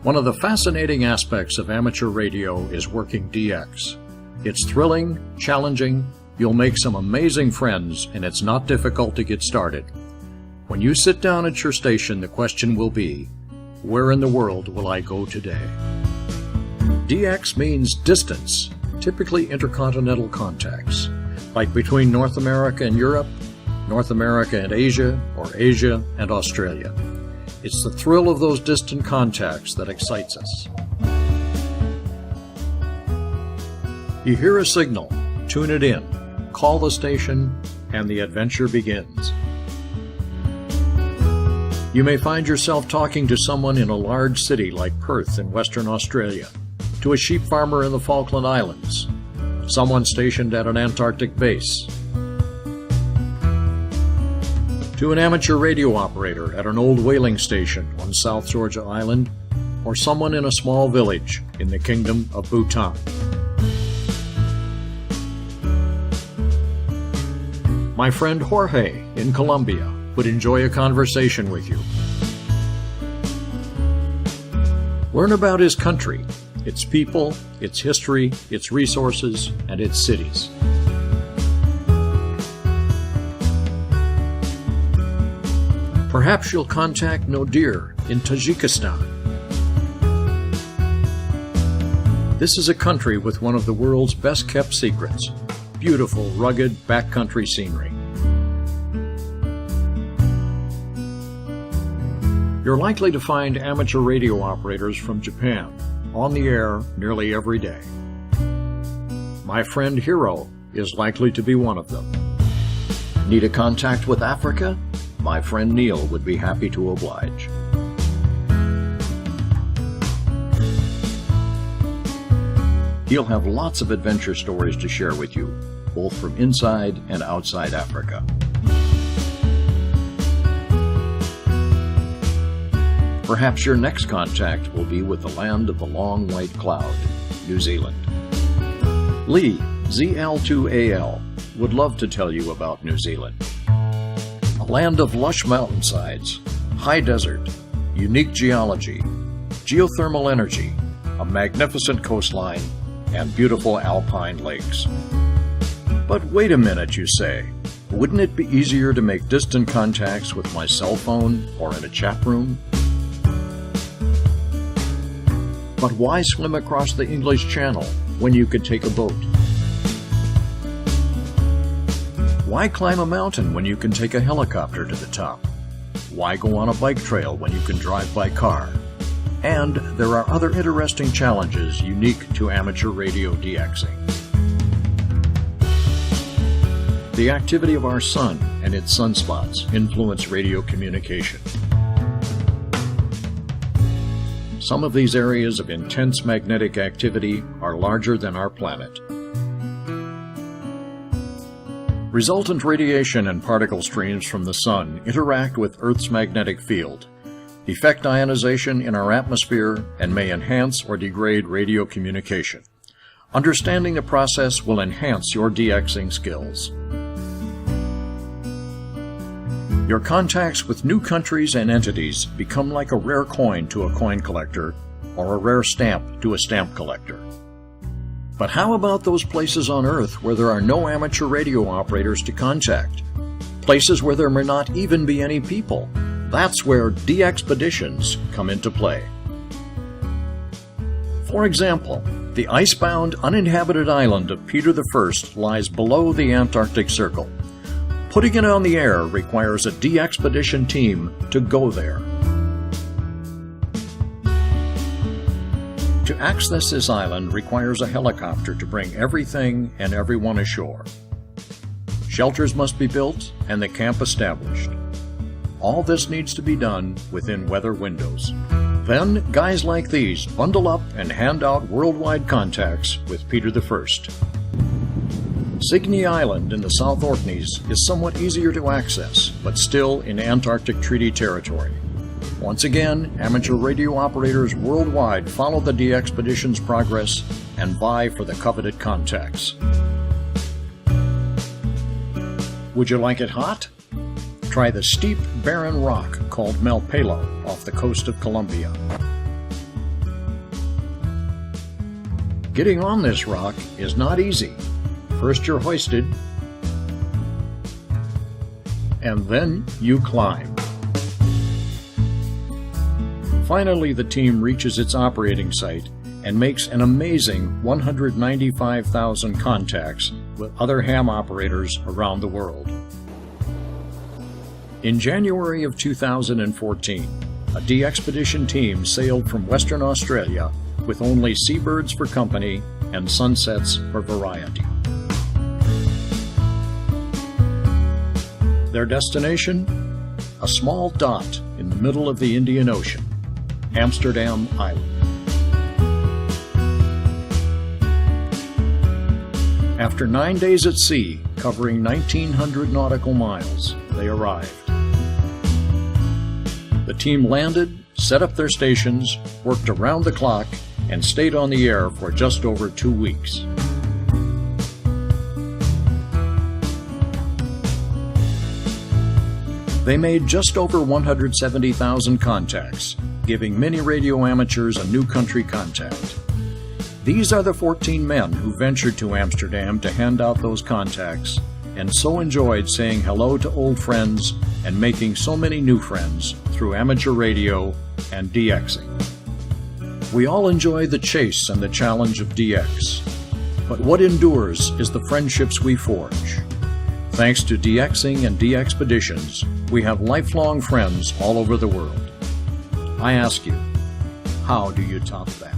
One of the fascinating aspects of amateur radio is working DX. It's thrilling, challenging, you'll make some amazing friends, and it's not difficult to get started. When you sit down at your station, the question will be, where in the world will I go today? DX means distance, typically intercontinental contacts, like between North America and Europe, North America and Asia, or Asia and Australia. It's the thrill of those distant contacts that excites us. You hear a signal, tune it in, call the station, and the adventure begins. You may find yourself talking to someone in a large city like Perth in Western Australia, to a sheep farmer in the Falkland Islands, someone stationed at an Antarctic base, to an amateur radio operator at an old whaling station on South Georgia Island, or someone in a small village in the Kingdom of Bhutan. My friend Jorge in Colombia would enjoy a conversation with you. Learn about his country, its people, its history, its resources, and its cities. Perhaps you'll contact Nodir in Tajikistan. This is a country with one of the world's best-kept secrets, beautiful, rugged, backcountry scenery. You're likely to find amateur radio operators from Japan on the air nearly every day. My friend Hiro is likely to be one of them. Need a contact with Africa? My friend Neil would be happy to oblige. He'll have lots of adventure stories to share with you, both from inside and outside Africa. Perhaps your next contact will be with the land of the long white cloud, New Zealand. Lee, ZL2AL, would love to tell you about New Zealand. A land of lush mountainsides, high desert, unique geology, geothermal energy, a magnificent coastline, and beautiful alpine lakes. But wait a minute, you say. Wouldn't it be easier to make distant contacts with my cell phone or in a chat room? But why swim across the English Channel when you could take a boat? Why climb a mountain when you can take a helicopter to the top? Why go on a bike trail when you can drive by car? And there are other interesting challenges unique to amateur radio DXing. The activity of our sun and its sunspots influence radio communication. Some of these areas of intense magnetic activity are larger than our planet. Resultant radiation and particle streams from the sun interact with Earth's magnetic field, effect ionization in our atmosphere, and may enhance or degrade radio communication. Understanding the process will enhance your DXing skills. Your contacts with new countries and entities become like a rare coin to a coin collector or a rare stamp to a stamp collector. But how about those places on Earth where there are no amateur radio operators to contact? Places where there may not even be any people. That's where DXpeditions come into play. For example, the icebound, uninhabited island of Peter I lies below the Antarctic Circle. Putting it on the air requires a DXpedition team to go there. To access this island requires a helicopter to bring everything and everyone ashore. Shelters must be built and the camp established. All this needs to be done within weather windows. Then, guys like these bundle up and hand out worldwide contacts with Peter I. Signy Island in the South Orkneys is somewhat easier to access, but still in Antarctic Treaty territory. Once again, amateur radio operators worldwide follow the DXpedition's progress and vie for the coveted contacts. Would you like it hot? Try the steep, barren rock called Malpelo off the coast of Colombia. Getting on this rock is not easy. First you're hoisted, and then you climb. Finally, the team reaches its operating site and makes an amazing 195,000 contacts with other ham operators around the world. In January of 2014, a DXpedition team sailed from Western Australia with only seabirds for company and sunsets for variety. Their destination? A small dot in the middle of the Indian Ocean, Amsterdam Island. After 9 days at sea, covering 1,900 nautical miles, they arrived. The team landed, set up their stations, worked around the clock, and stayed on the air for just over 2 weeks. They made just over 170,000 contacts, giving many radio amateurs a new country contact. These are the 14 men who ventured to Amsterdam to hand out those contacts, and so enjoyed saying hello to old friends and making so many new friends through amateur radio and DXing. We all enjoy the chase and the challenge of DX, but what endures is the friendships we forge. Thanks to DXing and DXpeditions, we have lifelong friends all over the world. I ask you, how do you top that?